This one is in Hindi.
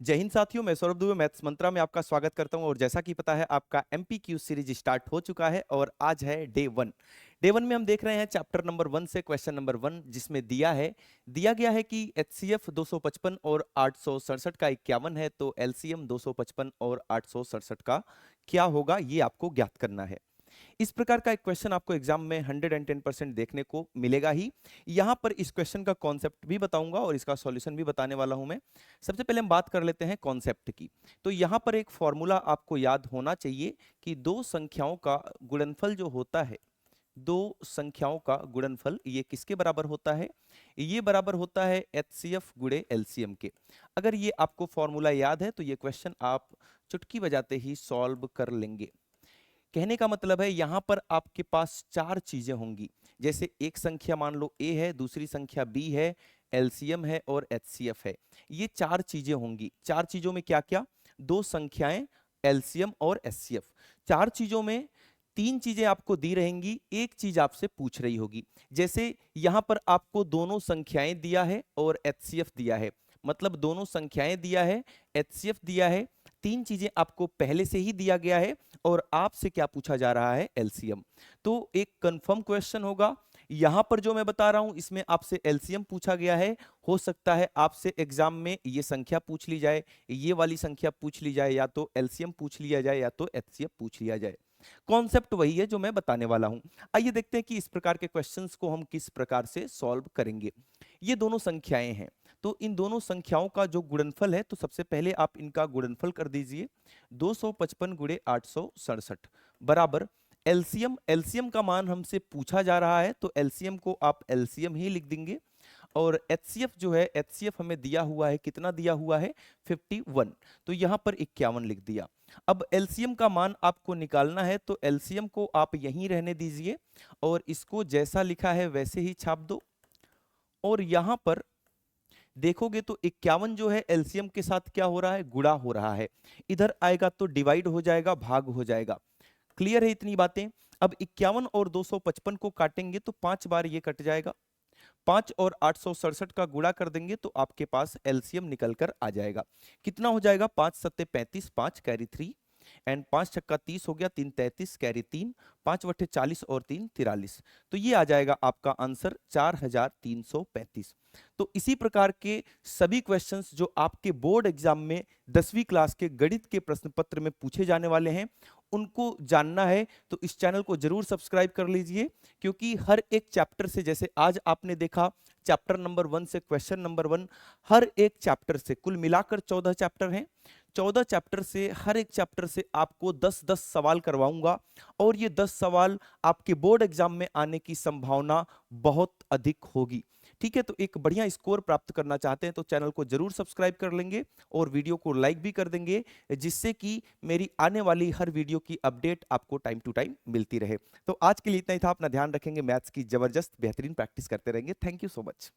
जय हिंद साथियों, मैं सौरभ दुबे मैथ्स मंत्रा में आपका स्वागत करता हूं। और जैसा कि पता है, आपका एमपीक्यू सीरीज स्टार्ट हो चुका है और आज है डे वन। डे वन में हम देख रहे हैं चैप्टर नंबर 1 से क्वेश्चन नंबर 1, जिसमें दिया गया है कि एचसीएफ 255 और 867 का 51 है, तो एलसीएम 255 और 867 का क्या होगा, ये आपको ज्ञात करना है। इस प्रकार का एक क्वेश्चन आपको एग्जाम में 110% देखने को मिलेगा ही। यहां पर इस क्वेश्चन का कॉन्सेप्ट भी बताऊंगा और इसका सॉल्यूशन भी बताने वाला हूं मैं। सबसे पहले हम बात कर लेते हैं कॉन्सेप्ट की। तो यहां पर एक फॉर्मूला आपको याद होना चाहिए कि दो संख्याओं का गुणनफल जो होता है, दो संख्याओं का गुणनफल ये किसके बराबर होता है? ये बराबर होता है एचसीएफ गुणे एलसीएम के। अगर ये आपको फॉर्मूला याद है तो ये क्वेश्चन आप चुटकी बजाते ही सॉल्व कर लेंगे। कहने का मतलब है यहां पर आपके पास चार चीजें होंगी। जैसे एक संख्या मान लो ए है, दूसरी संख्या बी है, एलसीएम है और एचसीएफ है। ये चार चीजें होंगी। चार चीजों में क्या क्या? दो संख्याएं, एलसीएम और एचसीएफ। चार चीजों में तीन चीजें आपको दी रहेंगी, एक चीज आपसे पूछ रही होगी। जैसे यहां पर आपको दोनों संख्याएं दिया है और एचसीएफ दिया है, मतलब दोनों संख्याएं दिया है, एचसीएफ दिया है, तीन चीजें आपको पहले से ही दिया गया है और आपसे क्या पूछा जा रहा है? एलसीएम। तो एक कंफर्म क्वेश्चन होगा। यहां पर जो मैं बता रहा हूं इसमें आपसे एलसीएम पूछा गया है। हो सकता है आपसे एग्जाम में ये संख्या पूछ ली जाए, ये वाली संख्या पूछ ली जाए, या तो एलसीएम पूछ लिया जाए या तो एचसीएफ पूछ लिया जाए। कॉन्सेप्ट वही है जो मैं बताने वाला हूं। आइए देखते हैं कि इस प्रकार के क्वेश्चंस को हम किस प्रकार से सॉल्व करेंगे। ये दोनों संख्याएं हैं, तो इन दोनों संख्याओं का जो गुणनफल है, तो सबसे पहले आप इनका गुणनफल कर दीजिए। 255 गुणे 867 बराबर एलसीएम। एलसीएम का मान हमसे पूछा जा रहा है, तो एलसीएम को आप एलसीएम ही लिख देंगे। और एचसीएफ जो है, एचसीएफ हमें दिया हुआ है, कितना दिया हुआ है? 51। तो यहां पर 51 लिख दिया। अब एलसीएम का मान आपको निकालना है, तो एलसीएम को आप यहीं रहने दीजिए और इसको जैसा लिखा है वैसे ही छाप दो। और यहां पर देखोगे तो 51 जो है एलसीएम के साथ क्या हो रहा है? गुणा हो रहा है। इधर आएगा तो डिवाइड हो जाएगा, भाग हो जाएगा। क्लियर है इतनी बातें? अब 51 और 255 को काटेंगे तो 5 बार ये कट जाएगा। 5 और 867 का गुणा कर देंगे तो आपके पास एलसीएम निकल कर आ जाएगा। कितना हो जाएगा? 5 सत्ते 35, 5 कैरी 3 एंड 5 छक्का 30 हो गया, 3 33 कैरी 3, 5 वट्ठे 40 और 3 43। तो ये आ जाएगा आपका आंसर 4335। तो इसी प्रकार के सभी क्वेश्चंस जो आपके बोर्ड एग्जाम में 10वीं क्लास के गणित के प्रश्न पत्र में पूछे जाने वाले हैं, उनको जानना है तो इस चैनल को जरूर सब्सक्राइब कर लीजिए। क्योंकि हर एक चैप्टर से, जैसे आज आपने देखा चैप्टर नंबर 1 से क्वेश्चन नंबर 1, हर एक चैप्टर से कुल मिलाकर 14 चैप्टर हैं। 14 चैप्टर से हर एक चैप्टर से आपको 10-10 सवाल करवाऊंगा और ये 10 सवाल आपके बोर्ड एग्जाम में आने की संभावना बहुत अधिक होगी। ठीक है, तो एक बढ़िया स्कोर प्राप्त करना चाहते हैं तो चैनल को जरूर सब्सक्राइब कर लेंगे और वीडियो को लाइक भी कर देंगे, जिससे कि मेरी आने वाली हर वीडियो की अपडेट आपको टाइम टू टाइम मिलती रहे। तो आज के लिए इतना ही था। अपना ध्यान रखेंगे, मैथ्स की जबरदस्त बेहतरीन प्रैक्टिस करते रहेंगे। Thank you so much.